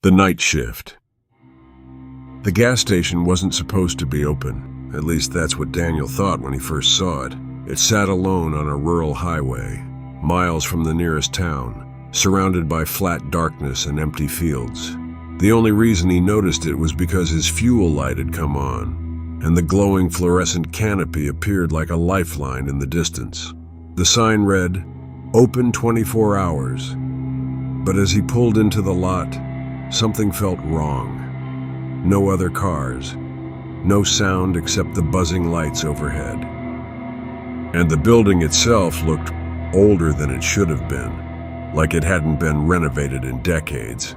The night shift. The gas station wasn't supposed to be open. At least that's what Daniel thought when he first saw it. It sat alone on a rural highway, miles from the nearest town, surrounded by flat darkness and empty fields. The only reason he noticed it was because his fuel light had come on, and the glowing fluorescent canopy appeared like a lifeline in the distance. The sign read, "Open 24 hours." But as he pulled into the lot, something felt wrong. No other cars, no sound except the buzzing lights overhead. And the building itself looked older than it should have been, like it hadn't been renovated in decades.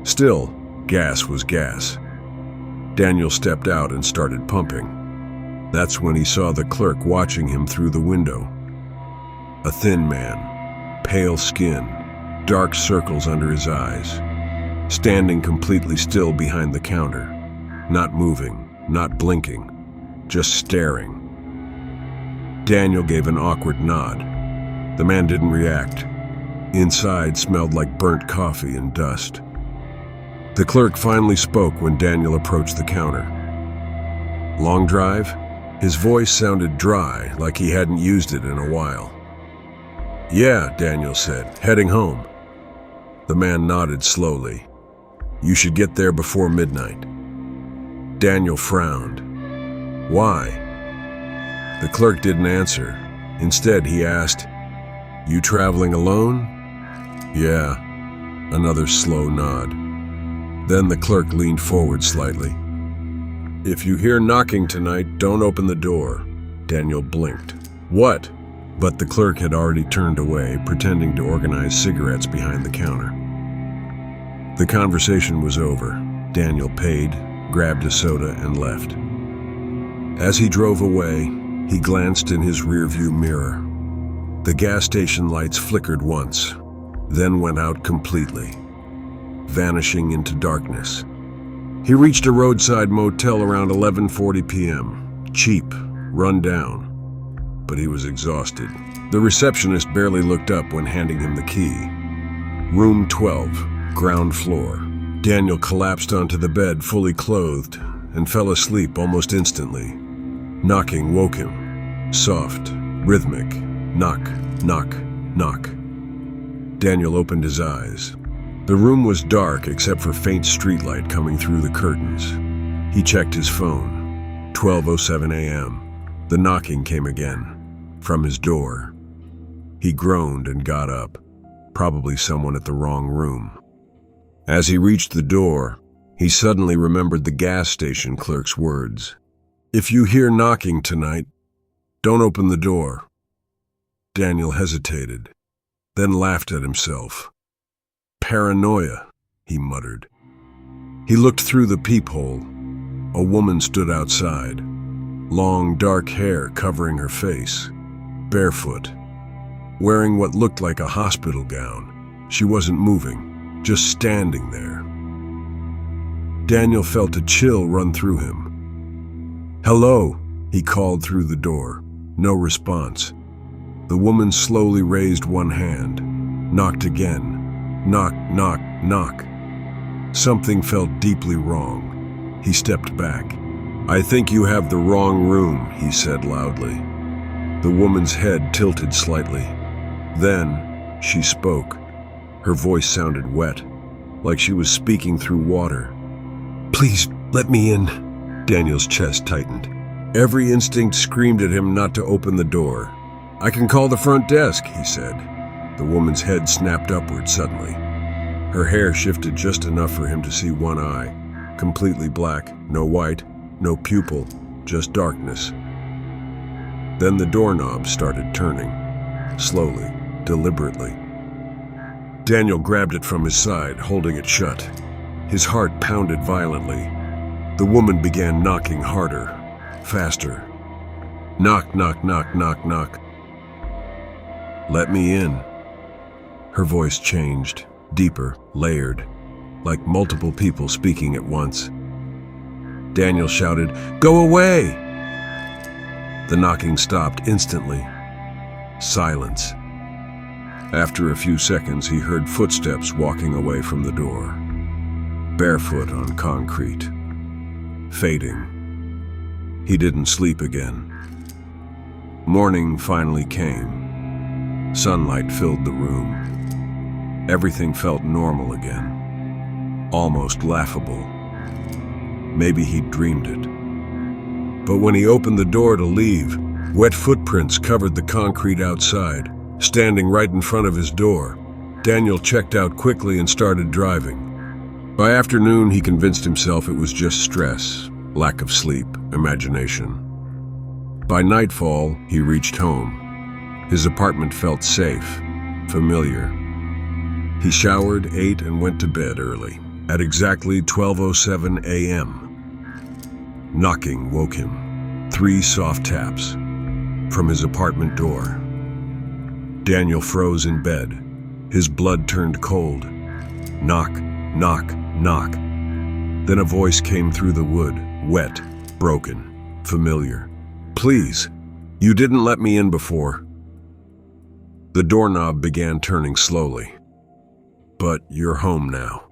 Still, gas was gas. Daniel stepped out and started pumping. That's when he saw the clerk watching him through the window. A thin man, pale skin, dark circles under his eyes, standing completely still behind the counter, not moving, not blinking, just staring. Daniel gave an awkward nod. The man didn't react. Inside smelled like burnt coffee and dust. The clerk finally spoke when Daniel approached the counter. "Long drive?" His voice sounded dry, like he hadn't used it in a while. "Yeah," Daniel said, "heading home." The man nodded slowly. "You should get there before midnight." Daniel frowned. "Why?" The clerk didn't answer. Instead, he asked, "You traveling alone?" "Yeah." Another slow nod. Then the clerk leaned forward slightly. "If you hear knocking tonight, don't open the door." Daniel blinked. "What?" But the clerk had already turned away, pretending to organize cigarettes behind the counter. The conversation was over. Daniel paid, grabbed a soda, and left. As he drove away, he glanced in his rearview mirror. The gas station lights flickered once, then went out completely, vanishing into darkness. He reached a roadside motel around 11:40 p.m. Cheap, run down. But he was exhausted. The receptionist barely looked up when handing him the key. Room 12, ground floor. Daniel collapsed onto the bed, fully clothed, and fell asleep almost instantly. Knocking woke him. Soft, rhythmic, knock, knock, knock. Daniel opened his eyes. The room was dark except for faint streetlight coming through the curtains. He checked his phone. 12:07 a.m. The knocking came again, from his door. He groaned and got up, probably someone at the wrong room. As he reached the door, he suddenly remembered the gas station clerk's words. "If you hear knocking tonight, don't open the door." Daniel hesitated, then laughed at himself. "Paranoia," he muttered. He looked through the peephole. A woman stood outside. Long, dark hair covering her face, barefoot, wearing what looked like a hospital gown. She wasn't moving, just standing there. Daniel felt a chill run through him. "Hello," he called through the door. No response. The woman slowly raised one hand, knocked again. Knock, knock, knock. Something felt deeply wrong. He stepped back. "I think you have the wrong room," he said loudly. The woman's head tilted slightly. Then she spoke. Her voice sounded wet, like she was speaking through water. "Please, let me in." Daniel's chest tightened. Every instinct screamed at him not to open the door. "I can call the front desk," he said. The woman's head snapped upward suddenly. Her hair shifted just enough for him to see one eye, completely black, no white, no pupil, just darkness. Then the doorknob started turning, slowly, deliberately. Daniel grabbed it from his side, holding it shut. His heart pounded violently. The woman began knocking harder, faster. Knock, knock, knock, knock, knock. "Let me in." Her voice changed, deeper, layered, like multiple people speaking at once. Daniel shouted, "Go away!" The knocking stopped instantly. Silence. After a few seconds, he heard footsteps walking away from the door. barefoot on concrete, fading. He didn't sleep again. Morning finally came. Sunlight filled the room. Everything felt normal again, almost laughable. Maybe he'd dreamed it. But when he opened the door to leave, wet footprints covered the concrete outside. Standing right in front of his door, Daniel checked out quickly and started driving. By afternoon, he convinced himself it was just stress, lack of sleep, imagination. By nightfall, he reached home. His apartment felt safe, familiar. He showered, ate, and went to bed early, at exactly 12:07 a.m. Knocking woke him. 3 soft taps from his apartment door. Daniel froze in bed. His blood turned cold. Knock, knock, knock. Then a voice came through the wood, wet, broken, familiar. "Please, you didn't let me in before." The doorknob began turning slowly. "But you're home now."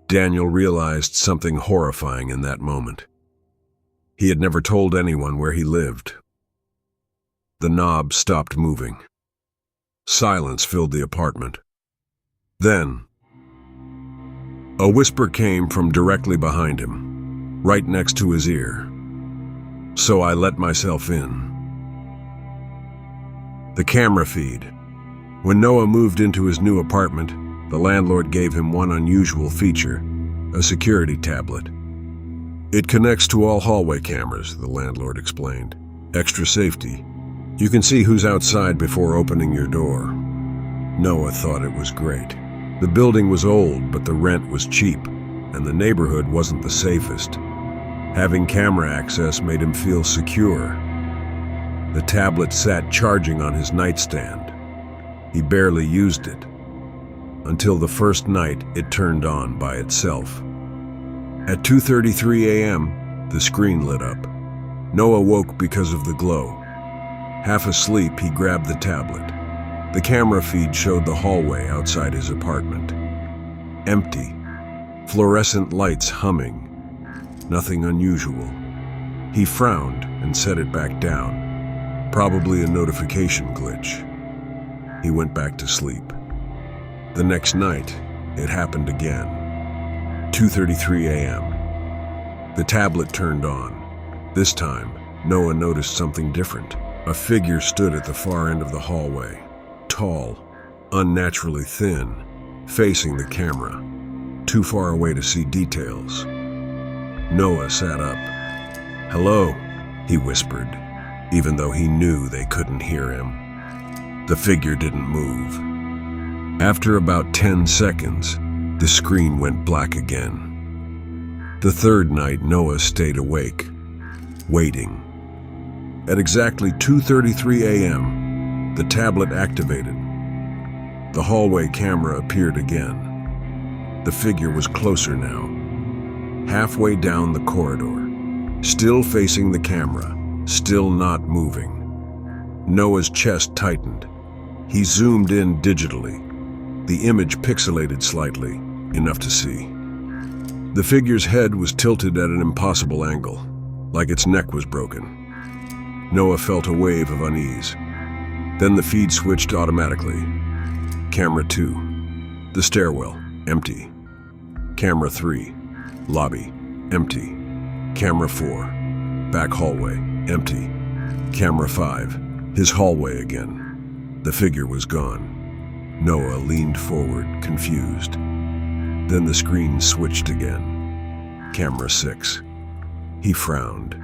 Daniel realized something horrifying in that moment. He had never told anyone where he lived. The knob stopped moving. Silence filled the apartment. Then, a whisper came from directly behind him, right next to his ear. "So I let myself in." The camera feed. When Noah moved into his new apartment, the landlord gave him one unusual feature, a security tablet. "It connects to all hallway cameras," the landlord explained. "Extra safety. You can see who's outside before opening your door." Noah thought it was great. The building was old, but the rent was cheap, and the neighborhood wasn't the safest. Having camera access made him feel secure. The tablet sat charging on his nightstand. He barely used it, until the first night it turned on by itself. At 2:33 a.m., the screen lit up. Noah woke because of the glow. Half asleep, he grabbed the tablet. The camera feed showed the hallway outside his apartment. Empty. Fluorescent lights humming. Nothing unusual. He frowned and set it back down. Probably a notification glitch. He went back to sleep. The next night, it happened again. 2:33 a.m. The tablet turned on. This time, Noah noticed something different. A figure stood at the far end of the hallway, tall, unnaturally thin, facing the camera, too far away to see details. Noah sat up. "Hello," he whispered, even though he knew they couldn't hear him. The figure didn't move. After about 10 seconds, the screen went black again. The third night, Noah stayed awake, waiting. At exactly 2:33 a.m., the tablet activated. The hallway camera appeared again. The figure was closer now, halfway down the corridor, still facing the camera, still not moving. Noah's chest tightened. He zoomed in digitally. The image pixelated slightly, enough to see. The figure's head was tilted at an impossible angle, like its neck was broken. Noah felt a wave of unease. Then the feed switched automatically. Camera 2, the stairwell, empty. Camera 3, lobby, empty. Camera 4, back hallway, empty. Camera 5, his hallway again. The figure was gone. Noah leaned forward, confused. Then the screen switched again. Camera 6. He frowned.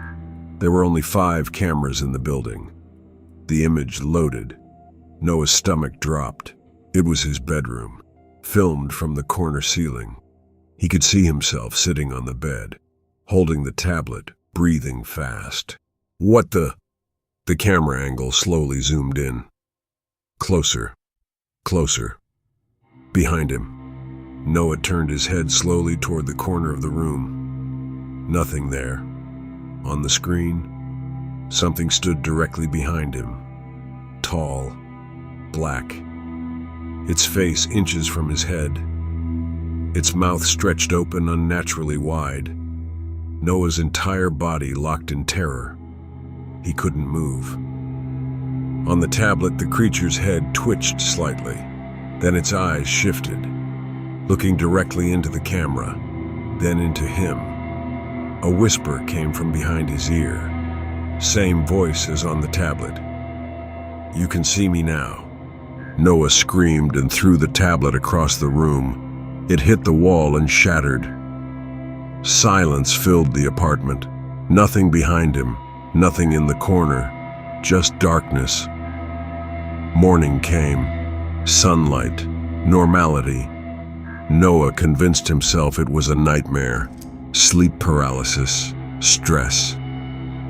There were only 5 cameras in the building. The image loaded. Noah's stomach dropped. It was his bedroom, filmed from the corner ceiling. He could see himself sitting on the bed, holding the tablet, breathing fast. "What the?" The camera angle slowly zoomed in. Closer. Closer. Behind him. Noah turned his head slowly toward the corner of the room. Nothing there. On the screen, something stood directly behind him. Tall, black. Its face inches from his head. its mouth stretched open unnaturally wide. Noah's entire body locked in terror. He couldn't move. On the tablet, the creature's head twitched slightly. Then its eyes shifted, looking directly into the camera, then into him. A whisper came from behind his ear. Same voice as on the tablet. "You can see me now." Noah screamed and threw the tablet across the room. It hit the wall and shattered. Silence filled the apartment. Nothing behind him, nothing in the corner, just darkness. Morning came. Sunlight. Normality. Noah convinced himself it was a nightmare. Sleep paralysis. Stress.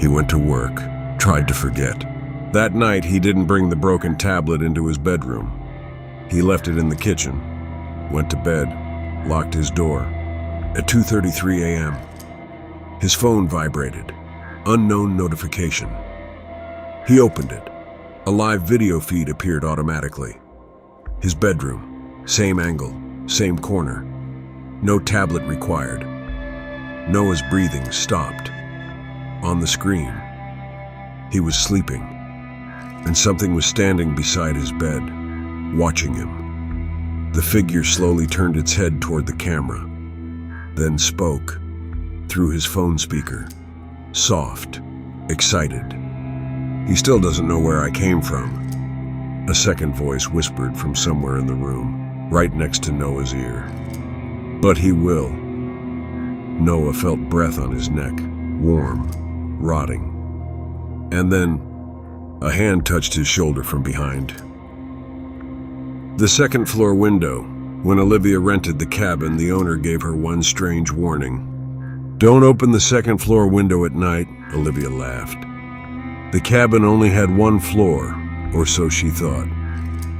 He went to work, tried to forget. That night, he didn't bring the broken tablet into his bedroom. He left it in the kitchen, went to bed, locked his door. At 2:33 a.m., his phone vibrated. Unknown notification. He opened it. A live video feed appeared automatically. His bedroom, same angle, same corner. No tablet required. Noah's breathing stopped. On the screen, he was sleeping, and something was standing beside his bed, watching him. The figure slowly turned its head toward the camera, then spoke through his phone speaker. Soft, excited. "He still doesn't know where I came from." A second voice whispered from somewhere in the room, right next to Noah's ear. "But he will." Noah felt breath on his neck, warm, rotting. And then, a hand touched his shoulder from behind. The second-floor window. When Olivia rented the cabin, the owner gave her one strange warning. "Don't open the second-floor window at night," Olivia laughed. The cabin only had one floor, or so she thought.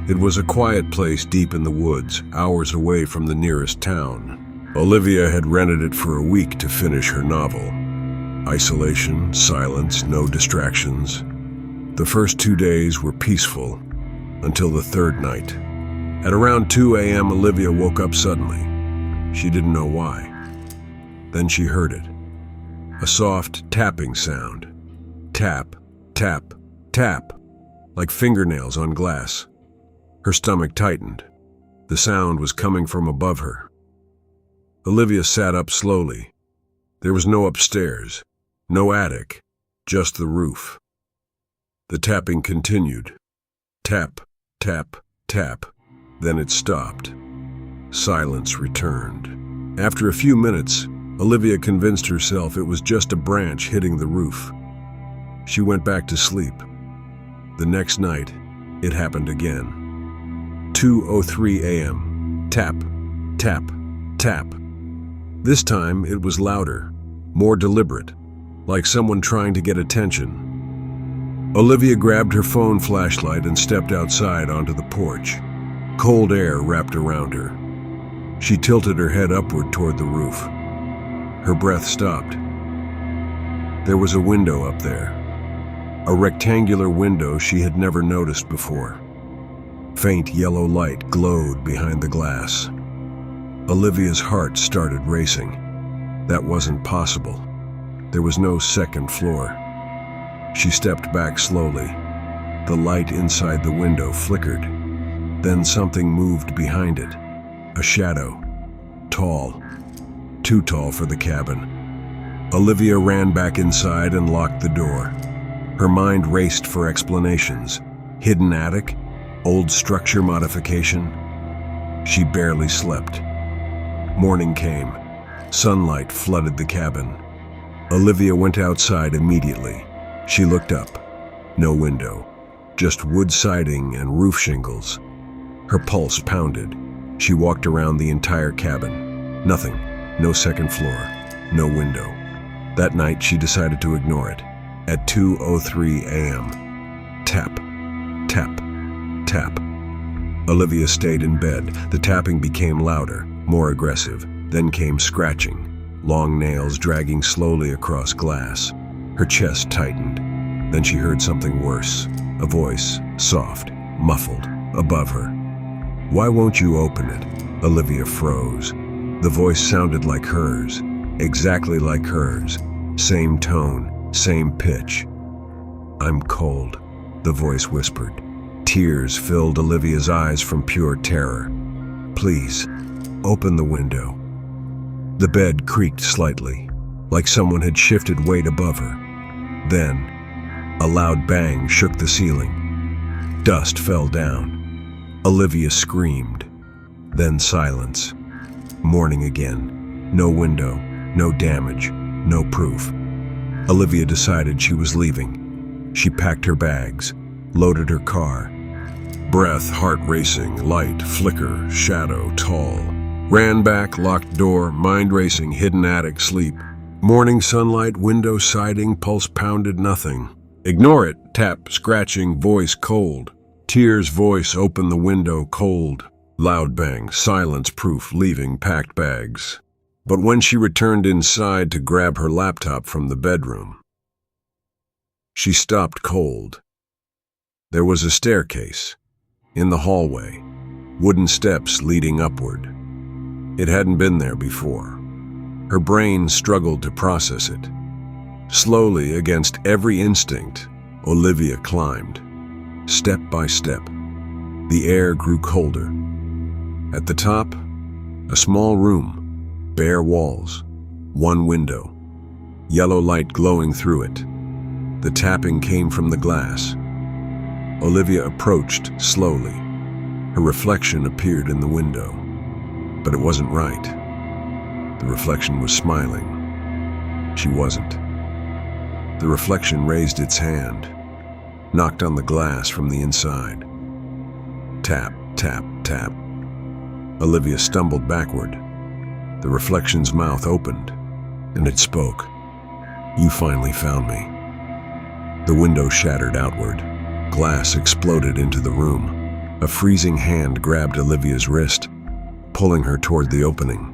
It was a quiet place deep in the woods, hours away from the nearest town. Olivia had rented it for a week to finish her novel. Isolation, silence, no distractions. The first 2 days were peaceful, until the third night. At around 2 a.m., Olivia woke up suddenly. She didn't know why. Then she heard it. A soft tapping sound. Tap, tap, tap, like fingernails on glass. Her stomach tightened. The sound was coming from above her. Olivia sat up slowly. There was no upstairs, no attic, just the roof. The tapping continued. Tap, tap, tap. Then it stopped. Silence returned. After a few minutes, Olivia convinced herself it was just a branch hitting the roof. She went back to sleep. The next night, it happened again. 2:03 a.m. Tap, tap, tap. This time, it was louder, more deliberate, like someone trying to get attention. Olivia grabbed her phone flashlight and stepped outside onto the porch. Cold air wrapped around her. She tilted her head upward toward the roof. Her breath stopped. There was a window up there. A rectangular window she had never noticed before. Faint yellow light glowed behind the glass. Olivia's heart started racing. That wasn't possible. There was no second floor. She stepped back slowly. The light inside the window flickered. Then something moved behind it. A shadow. Tall. Too tall for the cabin. Olivia ran back inside and locked the door. Her mind raced for explanations. Hidden attic? Old structure modification? She barely slept. Morning came. Sunlight flooded the cabin. Olivia went outside immediately. She looked up. No window. Just wood siding and roof shingles. Her pulse pounded. She walked around the entire cabin. Nothing. No second floor. No window. That night, she decided to ignore it. At 2:03 a.m. Tap. Tap. Tap. Olivia stayed in bed. The tapping became louder, more aggressive. Then came scratching, long nails dragging slowly across glass. Her chest tightened. Then she heard something worse. A voice, soft, muffled, above her. "Why won't you open it?" Olivia froze. The voice sounded like hers, exactly like hers. Same tone, same pitch. "I'm cold," the voice whispered. Tears filled Olivia's eyes from pure terror. "Please, open the window." The bed creaked slightly, like someone had shifted weight above her. Then, a loud bang shook the ceiling. Dust fell down. Olivia screamed. Then silence. Morning again. No window, no damage, no proof. Olivia decided she was leaving. She packed her bags, loaded her car. Breath, heart racing, light, flicker, shadow, tall. Ran back, locked door, mind racing, hidden attic, sleep. Morning sunlight, window siding, pulse pounded, nothing. Ignore it, tap, scratching, voice cold. Tears, voice, open the window, cold. Loud bang, silence proof, leaving packed bags. But when she returned inside to grab her laptop from the bedroom, she stopped cold. There was a staircase in the hallway, wooden steps leading upward. It hadn't been there before. Her brain struggled to process it. Slowly, against every instinct, Olivia climbed. Step by step, the air grew colder. At the top, a small room, bare walls, one window, yellow light glowing through it. The tapping came from the glass. Olivia approached slowly. Her reflection appeared in the window, but it wasn't right. The reflection was smiling. She wasn't. The reflection raised its hand, knocked on the glass from the inside. Tap, tap, tap. Olivia stumbled backward. The reflection's mouth opened, and it spoke. "You finally found me." The window shattered outward. Glass exploded into the room. A freezing hand grabbed Olivia's wrist, pulling her toward the opening,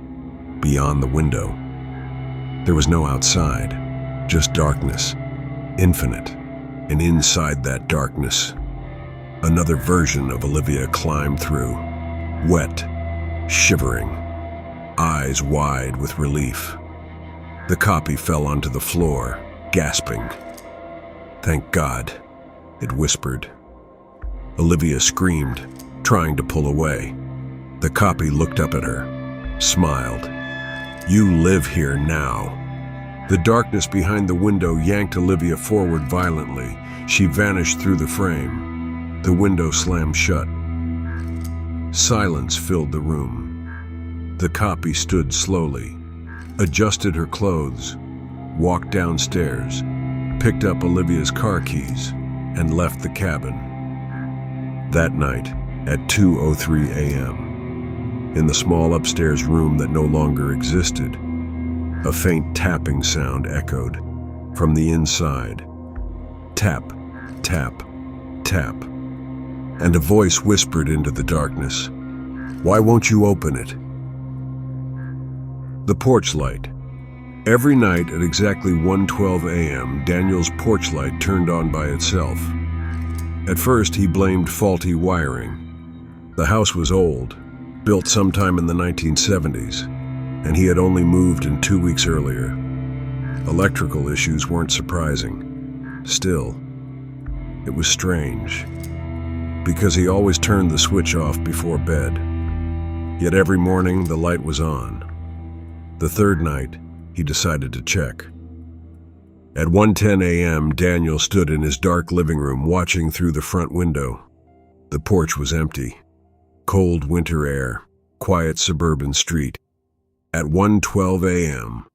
beyond the window. There was no outside, just darkness, infinite, and inside that darkness, another version of Olivia climbed through, wet, shivering, eyes wide with relief. The copy fell onto the floor, gasping. "Thank God," it whispered. Olivia screamed, trying to pull away. The copy looked up at her, smiled. "You live here now." The darkness behind the window yanked Olivia forward violently. She vanished through the frame. The window slammed shut. Silence filled the room. The copy stood slowly, adjusted her clothes, walked downstairs, picked up Olivia's car keys, and left the cabin. That night, at 2:03 a.m., in the small upstairs room that no longer existed, a faint tapping sound echoed from the inside. Tap, tap, tap. And a voice whispered into the darkness, "Why won't you open it?" The porch light. Every night at exactly 1:12 a.m., Daniel's porch light turned on by itself. At first, he blamed faulty wiring. The house was old, built sometime in the 1970s, and he had only moved in 2 weeks earlier. Electrical issues weren't surprising. Still, it was strange, because he always turned the switch off before bed. Yet every morning, the light was on. The third night, he decided to check. At 1:10 a.m., Daniel stood in his dark living room watching through the front window. The porch was empty. Cold winter air, quiet suburban street. At 1:12 a.m.,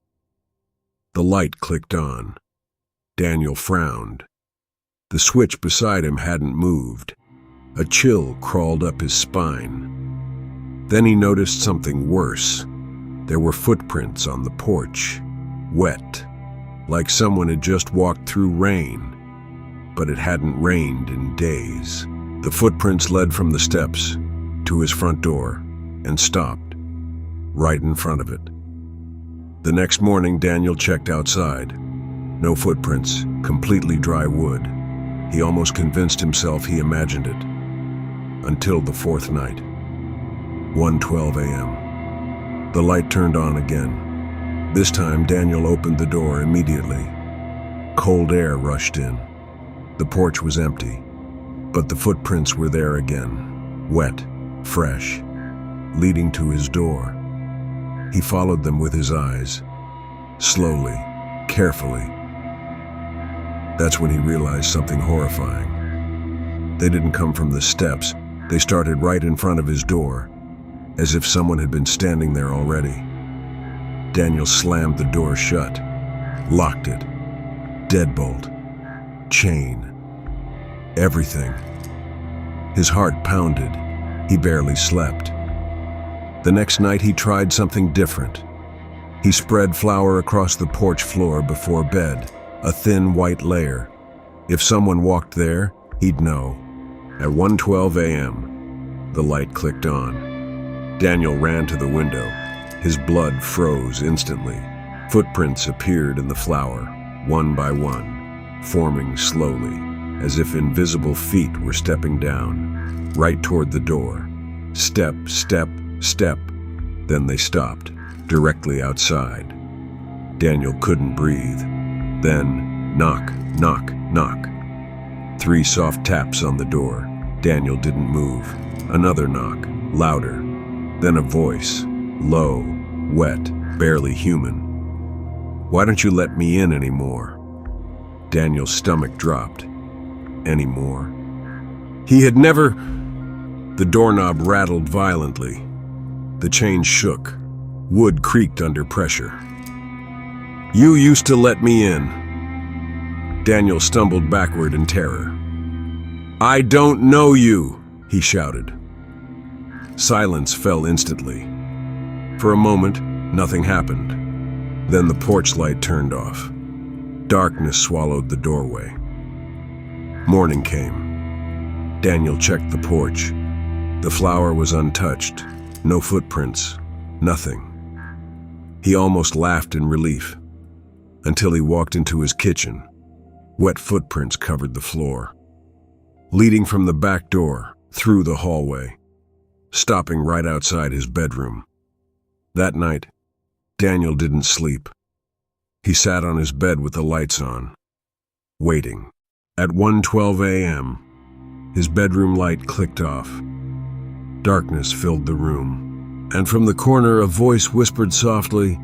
the light clicked on. Daniel frowned. The switch beside him hadn't moved. A chill crawled up his spine. Then he noticed something worse. There were footprints on the porch, wet, like someone had just walked through rain, but it hadn't rained in days. The footprints led from the steps to his front door and stopped right in front of it. The next morning, Daniel checked outside. No footprints, completely dry wood. He almost convinced himself he imagined it. Until the fourth night, 1:12 a.m. The light turned on again. This time, Daniel opened the door immediately. Cold air rushed in. The porch was empty, but the footprints were there again, wet, fresh, leading to his door. He followed them with his eyes, slowly, carefully. That's when he realized something horrifying. They didn't come from the steps. They started right in front of his door, as if someone had been standing there already. Daniel slammed the door shut, locked it. Deadbolt, chain, everything. His heart pounded. He barely slept. The next night he tried something different. He spread flour across the porch floor before bed, a thin white layer. If someone walked there, he'd know. At 1:12 a.m., the light clicked on. Daniel ran to the window. His blood froze instantly. Footprints appeared in the flour, one by one, forming slowly, as if invisible feet were stepping down, right toward the door. Step, step, step. Then they stopped, directly outside. Daniel couldn't breathe. Then, knock, knock, knock. 3 soft taps on the door. Daniel didn't move. Another knock, louder. Then a voice, low, wet, barely human. "Why don't you let me in anymore?" Daniel's stomach dropped. Anymore? He had never... The doorknob rattled violently. The chain shook. Wood creaked under pressure. "You used to let me in." Daniel stumbled backward in terror. "I don't know you," he shouted. Silence fell instantly. For a moment, nothing happened. Then the porch light turned off. Darkness swallowed the doorway. Morning came. Daniel checked the porch. The flour was untouched. No footprints. Nothing. He almost laughed in relief, until he walked into his kitchen. Wet footprints covered the floor, leading from the back door, through the hallway, stopping right outside his bedroom. That night, Daniel didn't sleep. He sat on his bed with the lights on, waiting. At 1:12 a.m., his bedroom light clicked off. Darkness filled the room, and from the corner a voice whispered softly,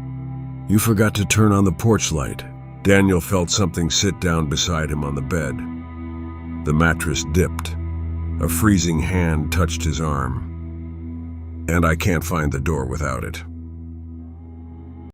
"You forgot to turn on the porch light." Daniel felt something sit down beside him on the bed. The mattress dipped. A freezing hand touched his arm. "And I can't find the door without it."